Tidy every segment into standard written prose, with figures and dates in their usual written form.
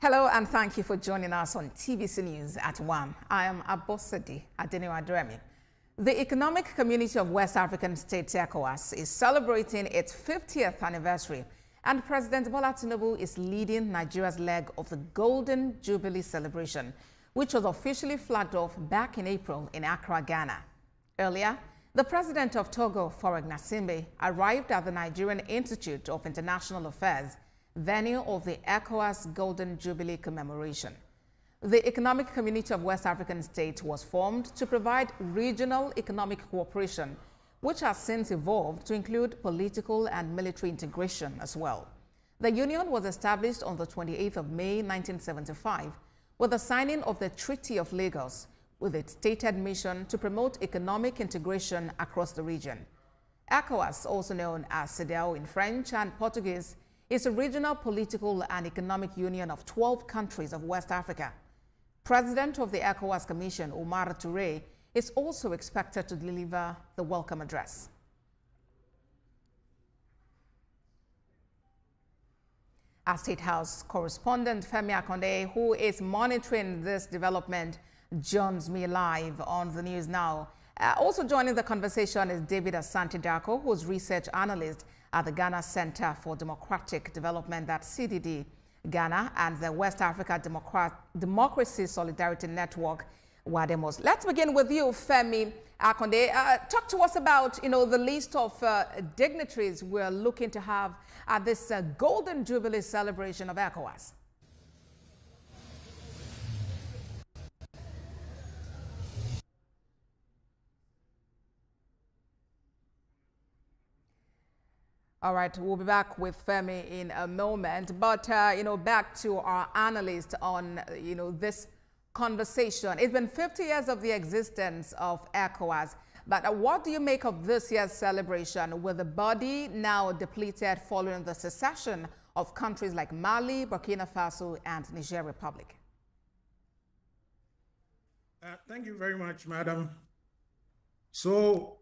Hello and thank you for joining us on TVC News at 1. I am Abosedi Adeniwadremi. The Economic Community of West African States, ECOWAS, is celebrating its 50th anniversary, and President Bola Tinubu is leading Nigeria's leg of the Golden Jubilee celebration, which was officially flagged off back in April in Accra, Ghana. Earlier, the president of Togo, Farouk Nassimbe, arrived at the Nigerian Institute of International Affairs, venue of the ECOWAS Golden Jubilee commemoration. The Economic Community of West African States was formed to provide regional economic cooperation, which has since evolved to include political and military integration as well. The union was established on the 28th of May 1975 with the signing of the Treaty of Lagos, with its stated mission to promote economic integration across the region. ECOWAS, also known as CEDEAO in French and Portuguese, is a regional political and economic union of 12 countries of West Africa. President of the ECOWAS Commission, Omar Touré, is also expected to deliver the welcome address. Our State House correspondent Femi Akonde, who is monitoring this development, joins me live on the news now. Also joining the conversation is David Asante Darko, who is research analyst at the Ghana Center for Democratic Development, that's CDD Ghana, and the West Africa Democracy Solidarity Network, WADEMOS. Let's begin with you, Femi Akonde. Talk to us about, the list of dignitaries we're looking to have at this Golden Jubilee celebration of ECOWAS. All right, we'll be back with Femi in a moment. But, back to our analyst on, this conversation. It's been 50 years of the existence of ECOWAS. But what do you make of this year's celebration with the body now depleted following the secession of countries like Mali, Burkina Faso, and Niger Republic? Thank you very much, madam. So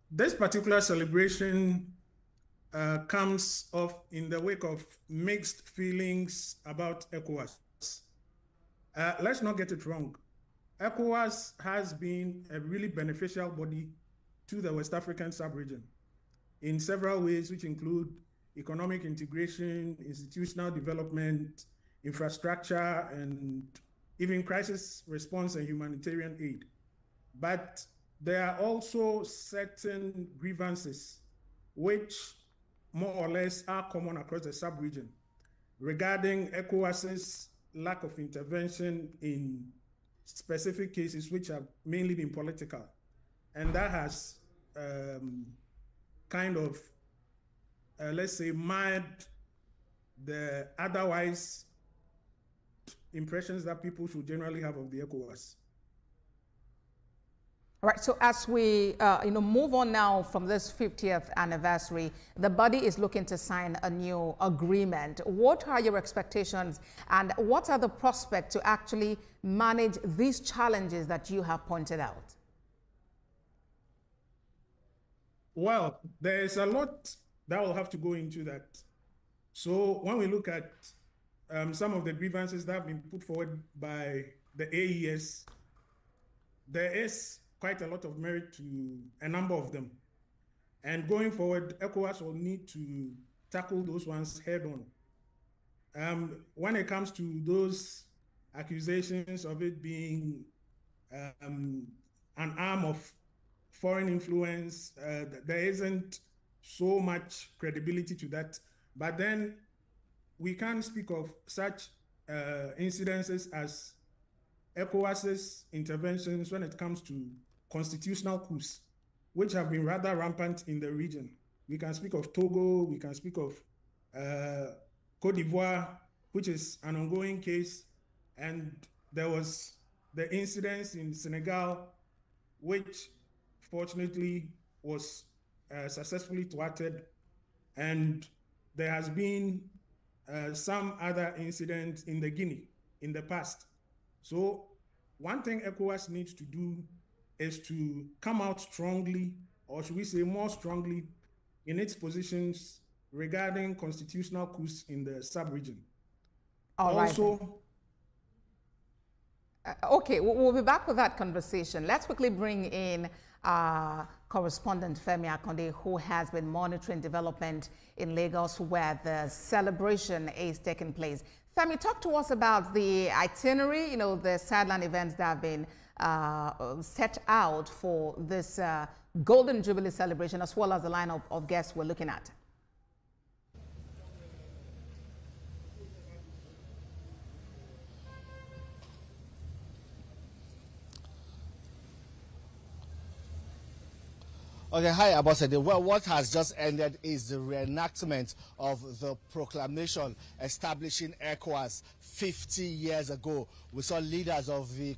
this particular celebration comes off in the wake of mixed feelings about ECOWAS. Let's not get it wrong. ECOWAS has been a really beneficial body to the West African sub-region in several ways, which include economic integration, institutional development, infrastructure, and even crisis response and humanitarian aid. But there are also certain grievances which more or less are common across the sub-region regarding ECOWAS's lack of intervention in specific cases which have mainly been political. And that has let's say, marred the otherwise impressions that people should generally have of the ECOWAS. All right, so as we move on now from this 50th anniversary, the body is looking to sign a new agreement. What are your expectations and what are the prospects to actually manage these challenges that you have pointed out? Well, there's a lot that will have to go into that. So when we look at some of the grievances that have been put forward by the AES, there is quite a lot of merit to a number of them. And going forward, ECOWAS will need to tackle those ones head on. When it comes to those accusations of it being an arm of foreign influence, there isn't so much credibility to that. But then we can speak of such incidences as ECOWAS's interventions when it comes to constitutional coups, which have been rather rampant in the region. We can speak of Togo, we can speak of Côte d'Ivoire, which is an ongoing case. And there was the incidents in Senegal, which fortunately was successfully thwarted. And there has been some other incidents in the Guinea in the past. So one thing ECOWAS needs to do is to come out strongly, or should we say more strongly, in its positions regarding constitutional coups in the sub-region. All right. Also, okay, we'll be back with that conversation. Let's quickly bring in correspondent Femi Akonde, who has been monitoring development in Lagos, where the celebration is taking place. Femi, talk to us about the itinerary, you know, the sideline events that have been set out for this Golden Jubilee celebration, as well as the lineup of guests we're looking at. Okay, hi, Abosede. Well, what has just ended is the reenactment of the proclamation establishing ECOWAS 50 years ago. We saw leaders of the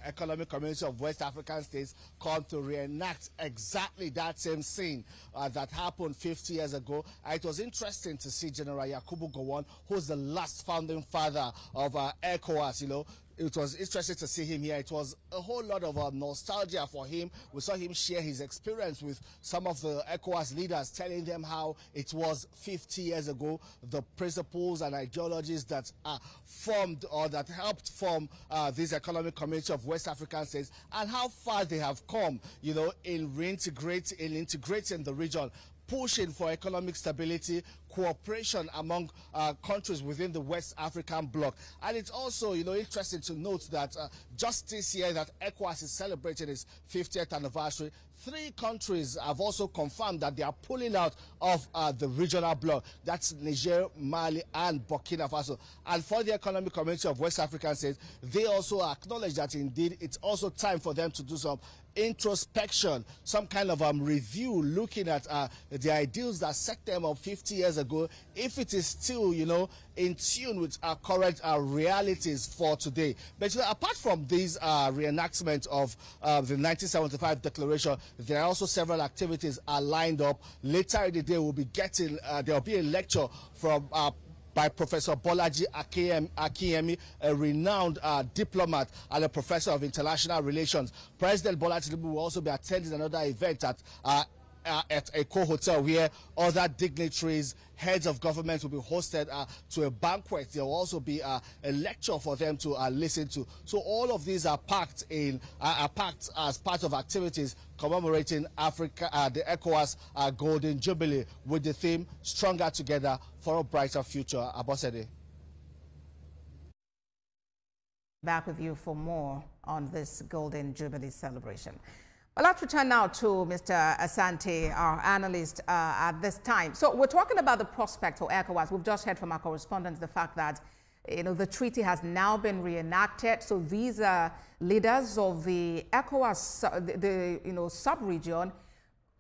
Economic Community of West African States come to reenact exactly that same scene that happened 50 years ago. It was interesting to see General Yakubu Gowon, who's the last founding father of ECOWAS, you know. It was interesting to see him here. It was a whole lot of nostalgia for him. We saw him share his experience with some of the ECOWAS leaders, telling them how it was 50 years ago, the principles and ideologies that formed or that helped form this Economic Community of West African States, and how far they have come, you know, in integrating the region, pushing for economic stability, cooperation among countries within the West African bloc. And it's also, you know, interesting to note that just this year that ECOWAS is celebrating its 50th anniversary, 3 countries have also confirmed that they are pulling out of the regional bloc. That's Niger, Mali, and Burkina Faso. And for the Economic Community of West African States, they also acknowledge that indeed it's also time for them to do some introspection, some kind of review, looking at the ideals that set them up 50 years ago, if it is still, you know, in tune with our current realities for today. But you know, apart from these reenactment of the 1975 declaration, there are also several activities lined up. Later in the day, we'll be getting, there will be a lecture from by Professor Bolaji Akiyemi, a renowned diplomat and a professor of international relations. President Bola Tinubu will also be attending another event at Eko Hotel, where other dignitaries, heads of government will be hosted to a banquet. There will also be a lecture for them to listen to. So all of these are packed as part of activities commemorating the ECOWAS Golden Jubilee, with the theme "Stronger Together for a Brighter Future." Abosede. Back with you for more on this Golden Jubilee celebration. Well, let's return now to Mr. Asante, our analyst at this time. So we're talking about the prospect for ECOWAS. We've just heard from our correspondents the fact that, you know, the treaty has now been reenacted. So these are leaders of the ECOWAS, the sub-region,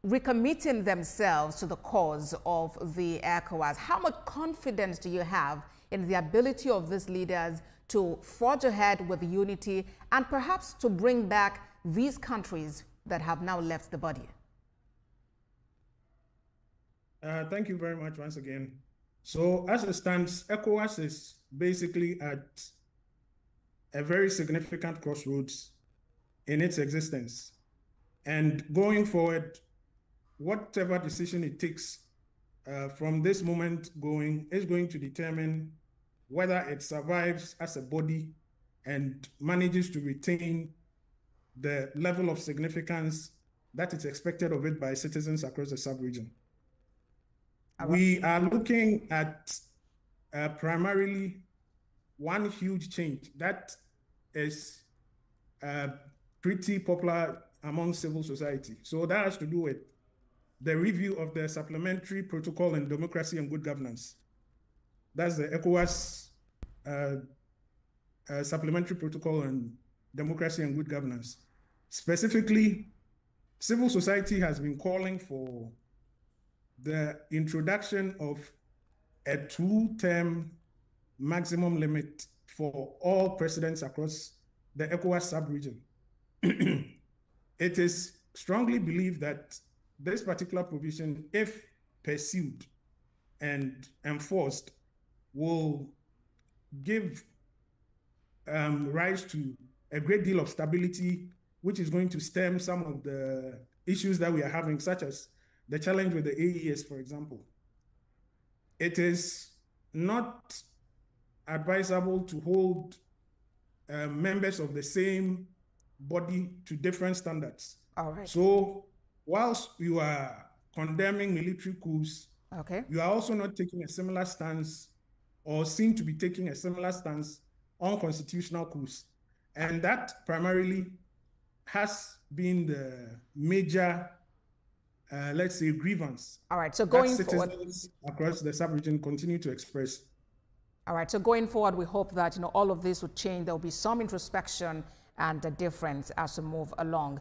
recommitting themselves to the cause of the ECOWAS. How much confidence do you have in the ability of these leaders to forge ahead with unity and perhaps to bring back these countries that have now left the body? Thank you very much once again. So as it stands, ECOWAS is basically at a very significant crossroads in its existence. And going forward, whatever decision it takes from this moment going is going to determine whether it survives as a body and manages to retain the level of significance that is expected of it by citizens across the sub-region. We are looking at primarily one huge change that is pretty popular among civil society. So that has to do with the review of the Supplementary Protocol on Democracy and Good Governance. That's the ECOWAS Supplementary Protocol on Democracy and Good Governance. Specifically, civil society has been calling for the introduction of a 2-term maximum limit for all presidents across the ECOWAS sub-region. It is strongly believed that this particular provision, if pursued and enforced, will give rise to a great deal of stability, which is going to stem some of the issues that we are having, such as the challenge with the AES, for example. It is not advisable to hold members of the same body to different standards. All right. So whilst you are condemning military coups, okay, you are also not taking a similar stance or seem to be taking a similar stance on constitutional coups. And that primarily has been the major, let's say, grievance. All right, so going citizens forward across the sub-region continue to express. All right, so going forward, we hope that all of this would change. There will be some introspection and a difference as we move along.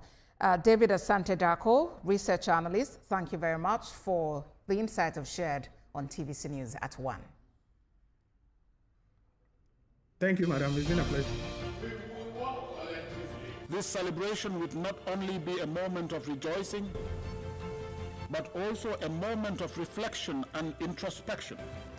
David Asante Darko, research analyst, thank you very much for the insight you've shared on TVC News at 1. Thank you, madam. It's been a pleasure. This celebration would not only be a moment of rejoicing, but also a moment of reflection and introspection.